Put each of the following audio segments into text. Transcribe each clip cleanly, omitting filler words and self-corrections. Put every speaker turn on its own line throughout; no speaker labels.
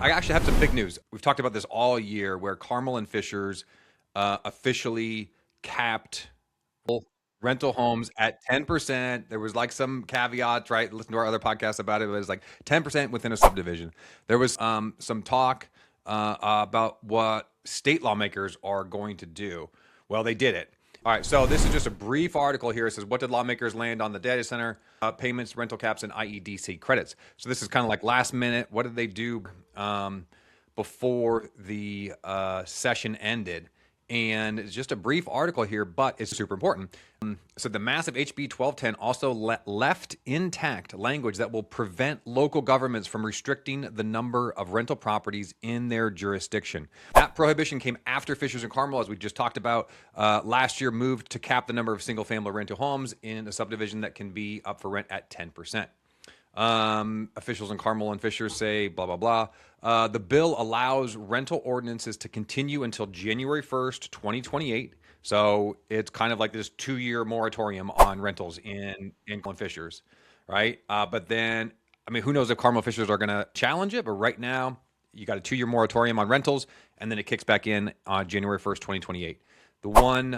I actually have some big news. We've talked about this all year where Carmel and Fishers officially capped rental homes at 10%. There was like some caveats, right? Listen to our other podcasts about it. It was like 10% within a subdivision. There was some talk about what state lawmakers are going to do. Well, they did it. All right, so this is just a brief article here. It says, what did lawmakers land on the data center payments, rental caps, and IEDC credits? So this is kind of like last minute. What did they do before the session ended? And it's just a brief article here, but it's super important. So the massive HB 1210 also left intact language that will prevent local governments from restricting the number of rental properties in their jurisdiction. That prohibition came after Fishers and Carmel, as we just talked about, last year moved to cap the number of single-family rental homes in a subdivision that can be up for rent at 10%. Officials in Carmel and Fishers say blah, blah, blah. The bill allows rental ordinances to continue until January 1st, 2028. So it's kind of like this 2-year moratorium on rentals in Carmel and Fishers, right? But then, I mean, who knows if Carmel and Fishers are going to challenge it, but right now you got a 2-year moratorium on rentals, and then it kicks back in on January 1st, 2028. The one,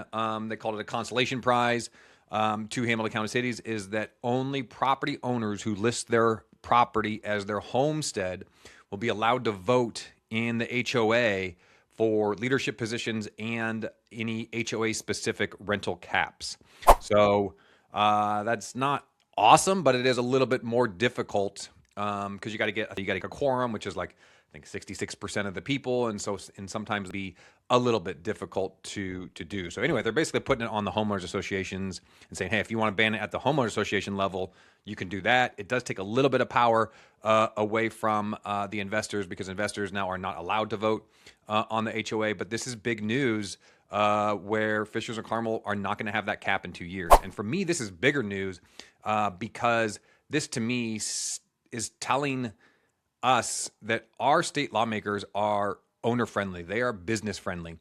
they called it a consolation prize, to Hamilton County cities, is that only property owners who list their property as their homestead will be allowed to vote in the HOA for leadership positions and any HOA-specific rental caps. So that's not awesome, but it is a little bit more difficult because you got to get a quorum, which is like I think 66% of the people, and sometimes be a little bit difficult to do. So anyway, they're basically putting it on the homeowners associations and saying, hey, if you want to ban it at the homeowners association level, you can do that. It does take a little bit of power away from the investors, because investors now are not allowed to vote on the HOA. But this is big news where Fishers and Carmel are not going to have that cap in 2 years. And for me, this is bigger news because this to me is telling us that our state lawmakers are owner friendly. They are business friendly.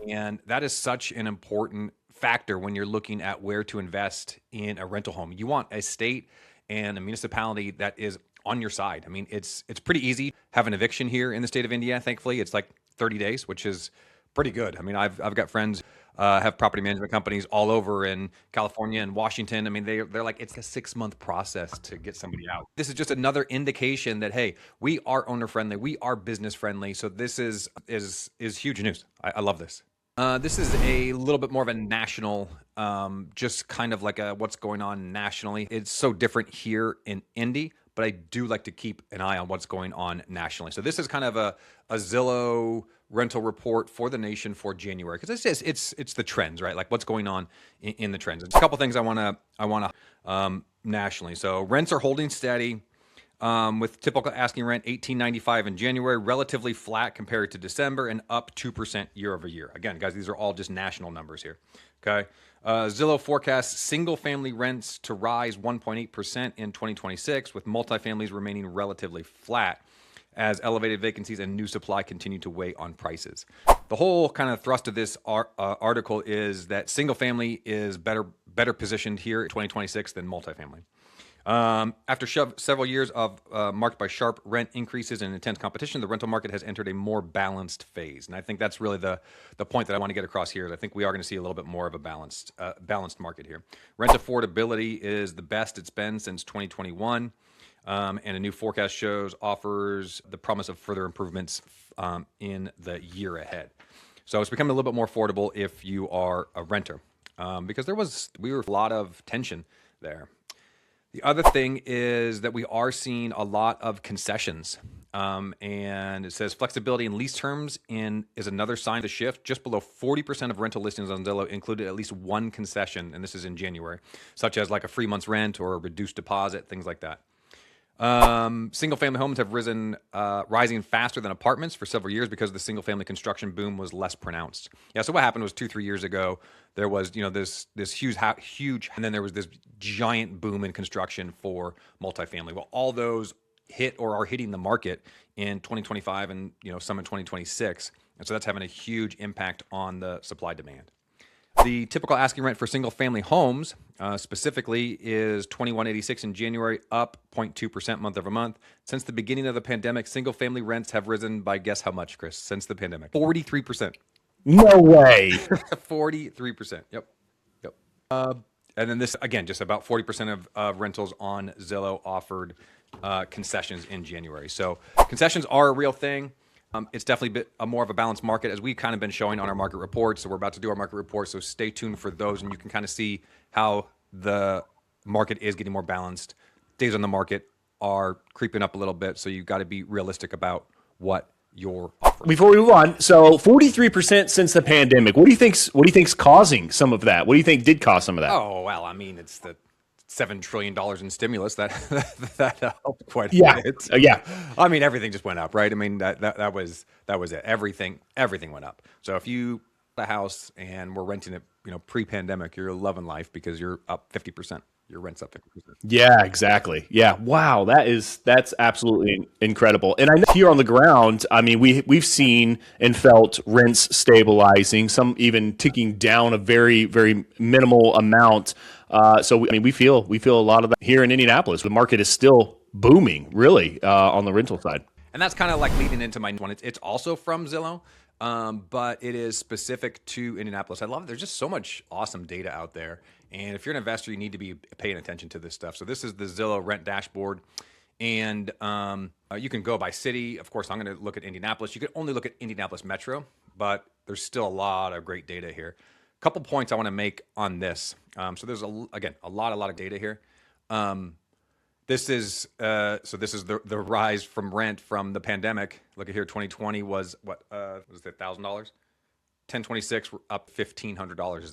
And that is such an important factor when you're looking at where to invest in a rental home. You want a state and a municipality that is on your side. I mean, it's pretty easy to have an eviction here in the state of Indiana. Thankfully, it's like 30 days, which is pretty good. I mean, I've got friends have property management companies all over in California and Washington. I mean, they're like, it's a 6-month process to get somebody out. This is just another indication that, hey, we are owner friendly, we are business friendly. So this is huge news. I love this. This is a little bit more of a national, just kind of like what's going on nationally. It's so different here in Indy, but I do like to keep an eye on what's going on nationally. So this is kind of a Zillow rental report for the nation for January, because it's the trends, right? Like what's going on in the trends. There's a couple things I want to nationally. So rents are holding steady. With typical asking rent $18.95 in January, relatively flat compared to December, and up 2% year over year. Again, guys, these are all just national numbers here. Okay. Zillow forecasts single-family rents to rise 1.8% in 2026, with multifamilies remaining relatively flat as elevated vacancies and new supply continue to weigh on prices. The whole kind of thrust of this article is that single-family is better positioned here in 2026 than multifamily. After several years of marked by sharp rent increases and intense competition, the rental market has entered a more balanced phase. And I think that's really the point that I want to get across here. Is I think we are going to see a little bit more of a balanced market here. Rent affordability is the best it's been since 2021. And a new forecast offers the promise of further improvements in the year ahead. So it's becoming a little bit more affordable if you are a renter, because we were a lot of tension there. The other thing is that we are seeing a lot of concessions, and it says flexibility in lease terms is another sign of the shift. Just below 40% of rental listings on Zillow included at least one concession, and this is in January, such as like a free month's rent or a reduced deposit, things like that. Single-family homes have rising faster than apartments for several years because the single-family construction boom was less pronounced. Yeah, so what happened was 2-3 years ago, there was this huge, and then there was this giant boom in construction for multifamily. Well, all those hit or are hitting the market in 2025 and some in 2026, and so that's having a huge impact on the supply demand. The typical asking rent for single-family homes, specifically, is $21.86 in January, up 0.2% month over month. Since the beginning of the pandemic, single-family rents have risen by, guess how much, Chris? Since the pandemic, 43%.
No way.
43%. Yep. Yep. And then this again, just about 40% of rentals on Zillow offered concessions in January. So concessions are a real thing. It's definitely more of a balanced market, as we've kind of been showing on our market reports. So we're about to do our market reports, so stay tuned for those, and you can kind of see how the market is getting more balanced. Days on the market are creeping up a little bit, so you've got to be realistic about what you're offering.
Before we move on, so 43% since the pandemic. What do you think's causing some of that? What do you think did cause some of that?
Oh, well, I mean, it's the $7 trillion in stimulus that helped quite
a
bit.
Yeah.
I mean, everything just went up, right? I mean, that was it. Everything went up. So if you bought a house and were renting it, pre-pandemic, you're loving life because you're up 50%. Your rent's up 50%.
Yeah, exactly. Yeah. Wow. That's absolutely incredible. And I know here on the ground, I mean, we've seen and felt rents stabilizing, some even ticking down a very, very minimal amount. We feel a lot of that here in Indianapolis. The market is still booming, really, on the rental side.
And that's kind of like leading into my one. It's also from Zillow, but it is specific to Indianapolis. I love it. There's just so much awesome data out there. And if you're an investor, you need to be paying attention to this stuff. So this is the Zillow rent dashboard. And you can go by city. Of course, I'm going to look at Indianapolis. You can only look at Indianapolis Metro, but there's still a lot of great data here. A couple points I want to make on this. So there's, a lot of data here. This is the rise from rent from the pandemic. Look at here, 2020 was what was it, $1,000? 1026 up $1,500 as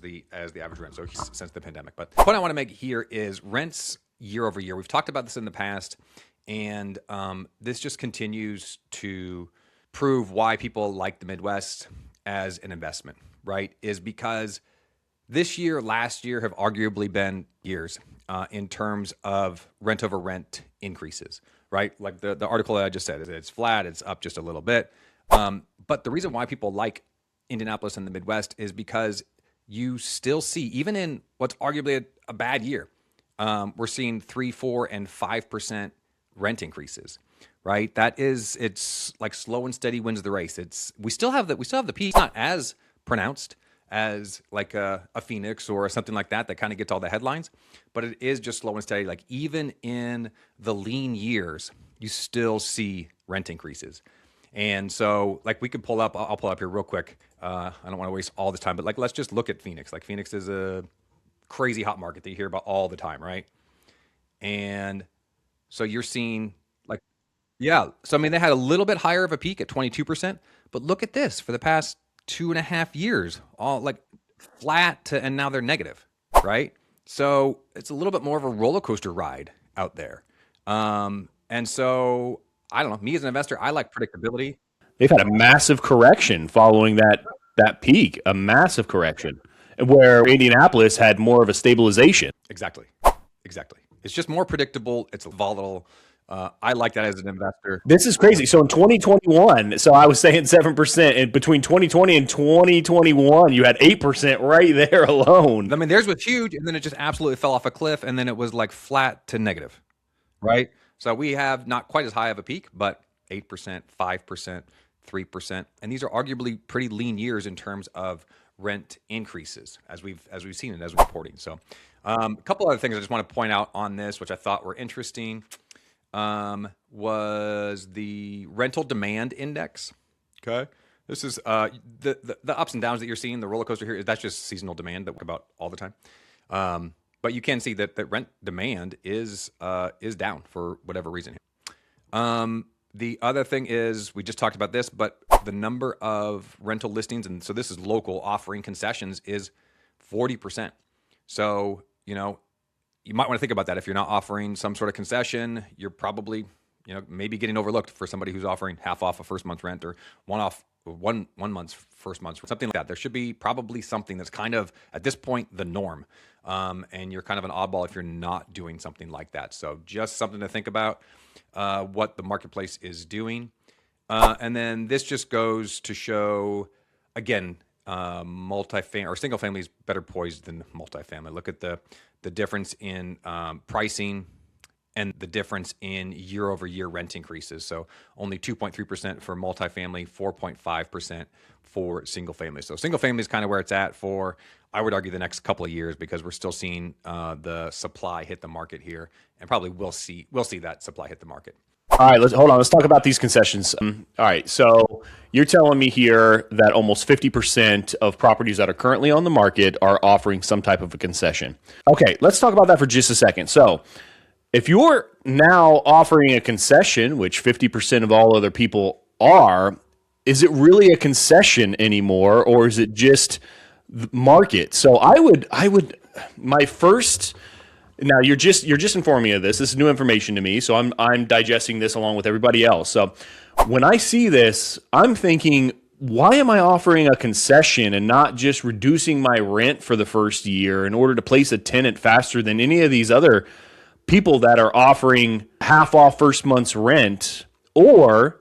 the average rent. So since the pandemic. But the point I want to make here is rents year over year. We've talked about this in the past, and this just continues to prove why people like the Midwest as an investment, right? Is because this year, last year have arguably been years in terms of rent over rent increases, right? Like the article that I just said, it's flat, it's up just a little bit. But the reason why people like Indianapolis and the Midwest is because you still see, even in what's arguably a bad year, we're seeing 3%, 4%, and 5% rent increases, right? It's like slow and steady wins the race. We still have the peak. It's not as pronounced as like a Phoenix or something like that kind of gets all the headlines, but it is just slow and steady. Like even in the lean years, you still see rent increases. And so like we could pull up, I'll pull up here real quick. I don't want to waste all this time, but like, let's just look at Phoenix. Like Phoenix is a crazy hot market that you hear about all the time, right? And so you're seeing like, yeah. So, I mean, they had a little bit higher of a peak at 22%, but look at this for the past 2.5 years, all like flat to, and now they're negative, right? So it's a little bit more of a roller coaster ride out there. And so I don't know, me as an investor, I like predictability.
They've had a massive correction following that peak, a massive correction, where Indianapolis had more of a stabilization.
Exactly. It's just more predictable. It's volatile. I like that as an investor.
This is crazy. So in 2021, so I was saying 7%, and between 2020 and 2021, you had 8% right there alone.
I mean, theirs was huge, and then it just absolutely fell off a cliff, and then it was like flat to negative, right? So we have not quite as high of a peak, but 8%, 5%, 3%, and these are arguably pretty lean years in terms of rent increases, as we've seen and as we're reporting. So a couple other things I just want to point out on this, which I thought were interesting, was the rental demand index. Okay, this is the ups and downs that you're seeing, the roller coaster here. That's just seasonal demand that we talk about all the time. But you can see that rent demand is down for whatever reason here. The other thing is, we just talked about this, but the number of rental listings, and so this is local offering concessions, is 40%. So, you might want to think about that. If you're not offering some sort of concession, you're probably, maybe getting overlooked for somebody who's offering half off a first month rent or one month's first month's, something like that. There should be probably something that's kind of, at this point, the norm. And you're kind of an oddball if you're not doing something like that. So just something to think about, what the marketplace is doing. And then this just goes to show, again, multifamily or single family is better poised than multifamily. Look at the difference in pricing and the difference in year over year rent increases. So only 2.3% for multifamily, 4.5% for single family. So single family is kind of where it's at for, I would argue, the next couple of years, because we're still seeing the supply hit the market here, and probably we'll see that supply hit the market.
All right, let's hold on. Let's talk about these concessions. All right, so you're telling me here that almost 50% of properties that are currently on the market are offering some type of a concession. Okay, let's talk about that for just a second. So if you're now offering a concession, which 50% of all other people are, is it really a concession anymore, or is it just the market? So my first. Now you're just informing me of this. This is new information to me, so I'm digesting this along with everybody else. So when I see this, I'm thinking, why am I offering a concession and not just reducing my rent for the first year in order to place a tenant faster than any of these other people that are offering half off first month's rent? Or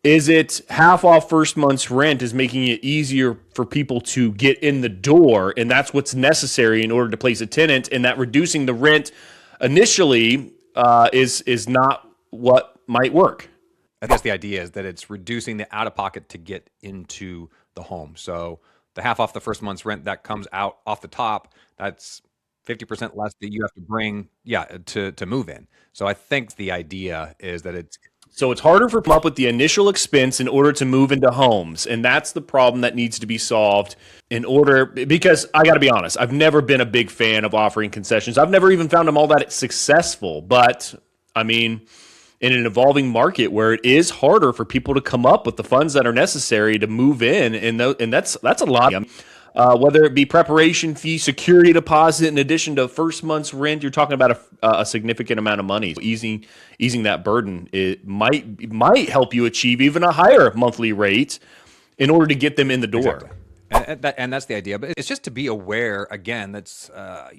is it half off first month's rent is making it easier for people to get in the door, and that's what's necessary in order to place a tenant, and that reducing the rent initially is not what might work?
I guess the idea is that it's reducing the out of pocket to get into the home. So the half off the first month's rent that comes out off the top, that's 50% less that you have to bring, to move in. So I think the idea is that it's
harder for them up with the initial expense in order to move into homes. And that's the problem that needs to be solved because I got to be honest, I've never been a big fan of offering concessions. I've never even found them all that successful. But I mean, in an evolving market where it is harder for people to come up with the funds that are necessary to move in, and that's a lot. Whether it be preparation fee, security deposit, in addition to first month's rent, you're talking about a significant amount of money. Easing that burden, it might help you achieve even a higher monthly rate in order to get them in the door.
Exactly. And that's the idea. But it's just to be aware, again, that's, I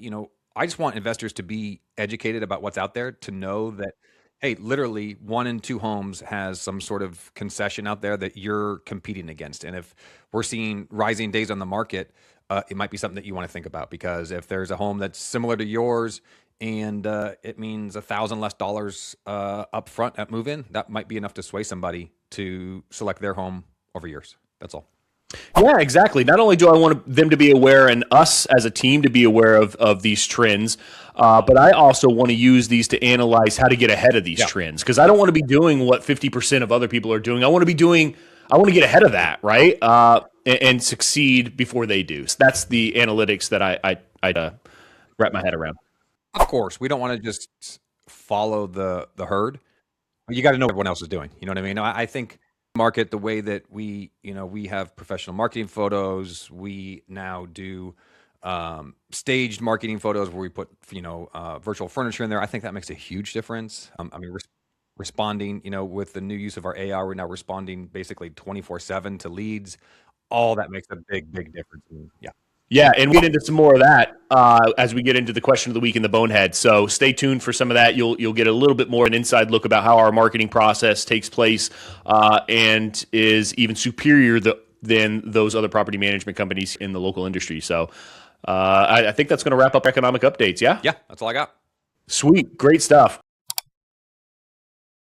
just want investors to be educated about what's out there, to know that, hey, literally 1 in 2 homes has some sort of concession out there that you're competing against. And if we're seeing rising days on the market, it might be something that you want to think about, because if there's a home that's similar to yours and it means $1,000 less up front at move-in, that might be enough to sway somebody to select their home over yours. That's all.
Yeah, exactly. Not only do I want them to be aware and us as a team to be aware of these trends, but I also want to use these to analyze how to get ahead of these trends, because I don't want to be doing what 50% of other people are doing. I want to get ahead of that, right? And succeed before they do. So that's the analytics that I wrap my head around.
Of course, we don't want to just follow the herd. You got to know what everyone else is doing. You know what I mean? I think market the way that we have professional marketing photos. We now do staged marketing photos where we put virtual furniture in there. I think that makes a huge difference. Responding, with the new use of our AI, we're now responding basically 24/7 to leads. All that makes a big difference.
Yeah, and we'll get into some more of that as we get into the question of the week in the Bonehead. So stay tuned for some of that. You'll get a little bit more an inside look about how our marketing process takes place and is even superior than those other property management companies in the local industry. So I think that's going to wrap up economic updates. Yeah?
Yeah, that's all I got.
Sweet. Great stuff.